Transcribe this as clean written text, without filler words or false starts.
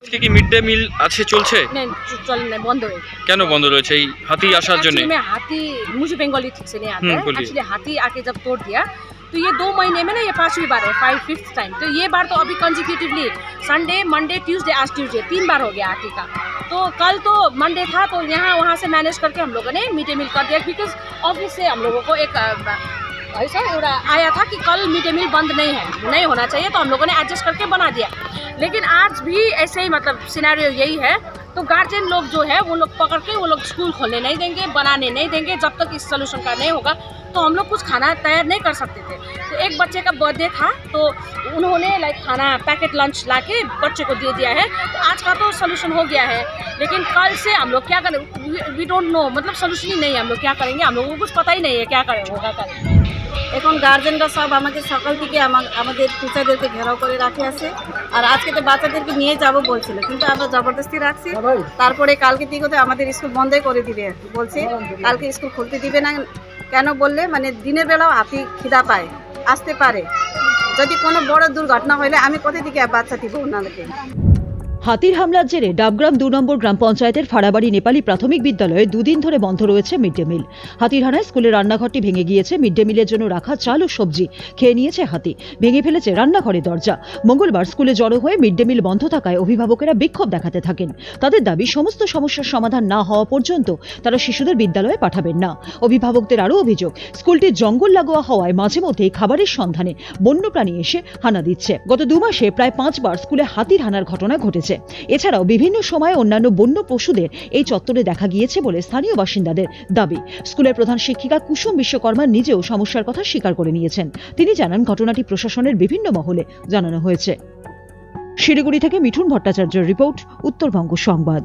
আজকে কি mid day meal আছে চলছে? बंद है। কেন বন্ধ রয়েছে? এই হাতি আসার জন্য? हाथी मुझे बंगाली ठीक से नहीं आता है। एक्चुअली हाथी आके जब तोड़ दिया तो ये 2 महीने में ना ये 5वीं बार है, 5th टाइम। तो ये बार तो अभी कंसेक्यूटिवली संडे मंडे ट्यूसडे आज ट्यूसडे 3 बार हो गया हाथी का। तो कल तो मंडे था तो यहाँ वहाँ से मैनेज करके हम लोगों ने मिड डे मील कर दिया, बिकॉज ऑफिस से हम लोगों को एक ऐसा आया था कि कल मिड डे मील बंद नहीं होना चाहिए, तो हम लोगों ने एडजस्ट करके बना दिया। लेकिन आज भी ऐसे ही मतलब सिनेरियो यही है। तो गार्जियन लोग जो है वो लोग पकड़ के वो लोग स्कूल खोलने नहीं देंगे, बनाने नहीं देंगे जब तक इस सोल्यूशन का नहीं होगा। तो हम लोग कुछ खाना तैयार नहीं कर सकते थे। तो एक बच्चे का बर्थडे था तो उन्होंने लाइक खाना पैकेट लंच लाके बच्चे को दे दिया है। तो आज का तो सोल्यूशन हो गया है, लेकिन कल से हम लोग क्या करें वी डोंट नो, मतलब सोल्यूशन ही नहीं है। हम लोग क्या करेंगे, हम लोगों को कुछ पता ही नहीं है क्या करें होगा कल। এখন গার্জেনরা সব আমাকে সকাল থেকে আমাদের টিচারদেরকে ঘেরাও করে রাখে আছে। আর আজকে তো বাচ্চাদেরকে নিয়ে যাব বলছিল, কিন্তু আমরা জবরদস্তি রাখছি। তারপরে কালকে থেকে আমাদের স্কুল বন্ধই করে দিবে বলছে, কালকে স্কুল খুলতে দিবে না। কেন বললে মানে দিনের বেলাও হাতি খিদা পায়, আসতে পারে। যদি কোনো বড় দুর্ঘটনা হলে আমি কোথা থেকে বাচ্চা দিব ওনাদেরকে? হাতির হামলার জেরে ডাবগ্রাম 2 নম্বর গ্রাম পঞ্চায়েতের ফাড়াবাড়ি নেপালি প্রাথমিক বিদ্যালয়ে দুদিন ধরে বন্ধ রয়েছে মিড ডে মিল। হাতির হানায় স্কুলের রান্নাঘরটি ভেঙে গিয়েছে। মিড ডে মিলের জন্য রাখা চাল ও সবজি খেয়ে নিয়েছে হাতি, ভেঙে ফেলেছে রান্নাঘরের দরজা। মঙ্গলবার স্কুলে জড়ো হয়ে মিড ডে মিল বন্ধ থাকায় অভিভাবকেরা বিক্ষোভ দেখাতে থাকেন। তাদের দাবি সমস্ত সমস্যার সমাধান না হওয়া পর্যন্ত তারা শিশুদের বিদ্যালয়ে পাঠাবেন না। অভিভাবকদের আরও অভিযোগ, স্কুলটি জঙ্গল লাগোয়া হওয়ায় মাঝে মধ্যেই খাবারের সন্ধানে বন্যপ্রাণী এসে হানা দিচ্ছে। গত 2 মাসে প্রায় 5 বার স্কুলে হাতির হানার ঘটনা ঘটেছে। এছাড়াও বিভিন্ন সময়ে অন্যান্য বন্য পশুদের এই চত্বরে দেখা গিয়েছে বলে স্থানীয় বাসিন্দাদের দাবি। স্কুলের প্রধান শিক্ষিকা কুসুম বিশ্বকর্মা নিজেও সমস্যার কথা স্বীকার করে নিয়েছেন। তিনি জানান ঘটনাটি প্রশাসনের বিভিন্ন মহলে জানানো হয়েছে। শিলিগুড়ি থেকে মিঠুন ভট্টাচার্যের রিপোর্ট, উত্তরবঙ্গ সংবাদ।